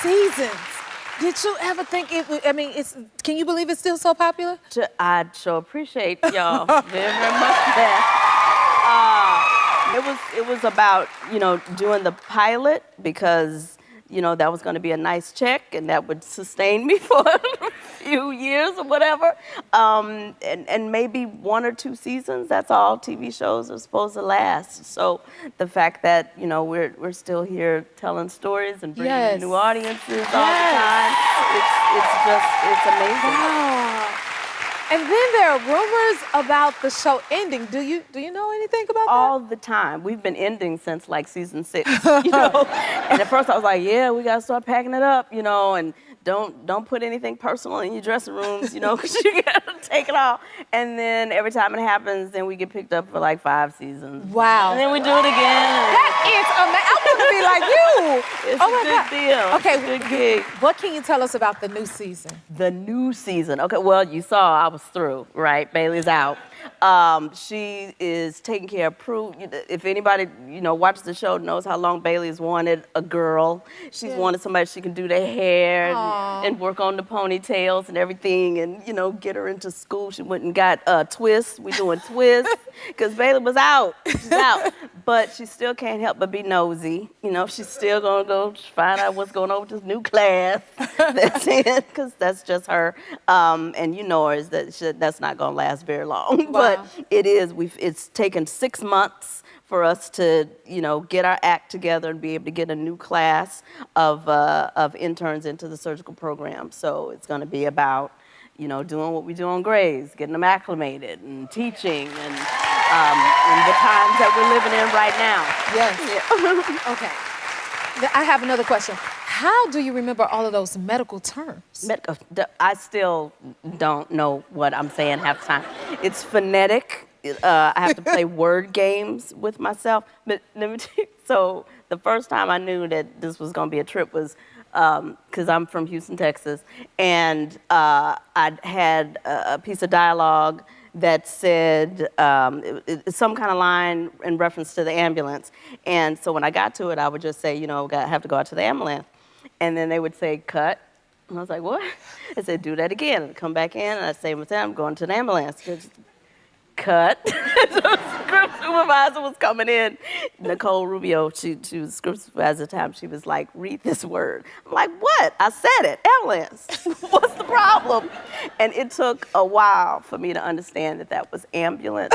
seasons. Did you ever think it would, I mean, can you believe it's still so popular? I sure appreciate y'all very, very much for that. It was about, doing the pilot because, that was going to be a nice check and that would sustain me for a few years or whatever. And maybe 1 or 2 seasons, that's all TV shows are supposed to last. So the fact that, we're still here telling stories and bringing new audiences all the time, it's amazing. Wow. And then there are rumors about the show ending. Do you know anything about that? All the time. We've been ending since like season 6, And at first I was like, yeah, we gotta start packing it up, and don't put anything personal in your dressing rooms, because you gotta take it all. And then every time it happens, then we get picked up for like 5 seasons. Wow. And then we do it again. That is amazing. I want to be like you. It's a good deal. Okay, good gig. What can you tell us about the new season? The new season. Okay, well, you saw I was through, right? Bailey's out. She is taking care of Prue. If anybody, watches the show knows how long Bailey has wanted a girl. She's wanted somebody she can do their hair and work on the ponytails and everything and, get her into school. She went and got Twist. We doing Twist because Bailey was out. She's out. But she still can't help but be nosy. She's still going to go find out what's going on with this new class that's in because that's just her. And you know her, is that that's not going to last very long. Wow. But it's taken 6 months for us to, get our act together and be able to get a new class of interns into the surgical program. So it's going to be about, doing what we do on Grey's, getting them acclimated and teaching and the times that we're living in right now. Yes. Yeah. Okay. I have another question. How do you remember all of those medical terms? I still don't know what I'm saying half the time. It's phonetic. I have to play word games with myself. But let me tell you, so the first time I knew that this was going to be a trip was because I'm from Houston, Texas, and I had a piece of dialogue that said some kind of line in reference to the ambulance. And so when I got to it, I would just say, I have to go out to the ambulance. And then they would say, cut. And I was like, what? I said, do that again. And I'd come back in, and I'd say, I'm going to the ambulance. Cut. So the script supervisor was coming in. Nicole Rubio, she was script supervisor at the time. She was like, read this word. I'm like, what? I said it, ambulance. What's the problem? And it took a while for me to understand that was ambulance.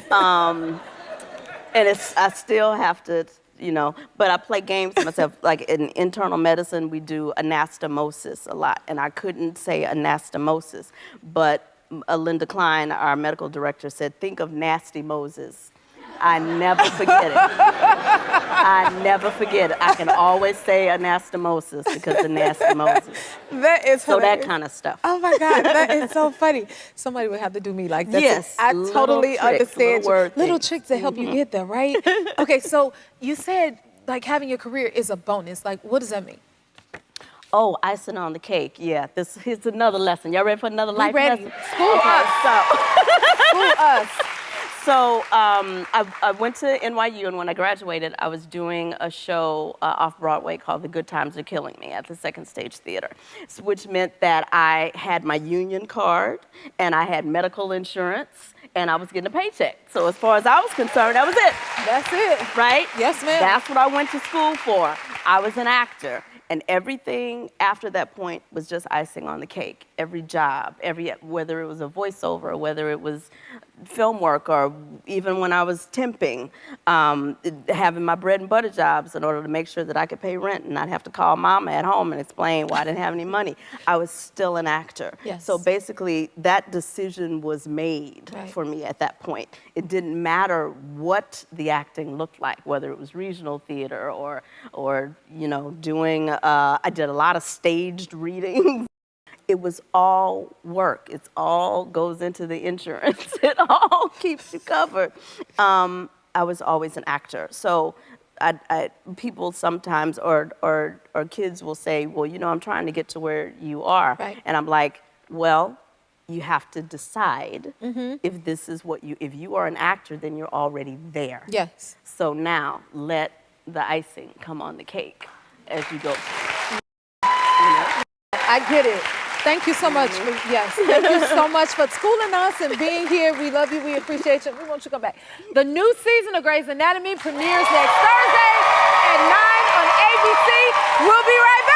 And I still have to, but I play games with myself. Like in internal medicine, we do anastomosis a lot. And I couldn't say anastomosis, but Linda Klein, our medical director, said, think of Nasty Moses. I never forget it. I never forget it. I can always say anastomosis because of Nasty Moses. That is so that kind of stuff. Oh my God, that is so funny. Somebody would have to do me like that. Yes, I totally understand. Little tricks that help you get there, right? Okay, so you said like having your career is a bonus. Like, what does that mean? Oh, icing on the cake. Yeah, here's another lesson. Y'all ready for another life lesson? School us. School us. So I went to NYU, and when I graduated, I was doing a show off Broadway called The Good Times Are Killing Me at the Second Stage Theater, which meant that I had my union card, and I had medical insurance, and I was getting a paycheck. So as far as I was concerned, that was it. That's it. Right? Yes, ma'am. That's what I went to school for. I was an actor. And everything after that point was just icing on the cake. Every job, whether it was a voiceover, or whether it was film work, or even when I was temping, having my bread and butter jobs in order to make sure that I could pay rent and not have to call mama at home and explain why I didn't have any money. I was still an actor. Yes. So basically, that decision was made for me at that point. It didn't matter what the acting looked like, whether it was regional theater or doing. I did a lot of staged readings. It was all work. It all goes into the insurance. It all keeps you covered. I was always an actor. So people sometimes, or kids will say, well, I'm trying to get to where you are. Right. And I'm like, well, you have to decide if this is if you are an actor, then you're already there. Yes. So now let the icing come on the cake as you go. I get it. Thank you so much for, yes, thank you so much for schooling us and being here. We love you, we appreciate you. We want you to come back. The new season of Grey's Anatomy premieres next Thursday at 9 on ABC. We'll be right back.